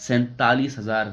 47,000،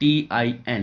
TIN،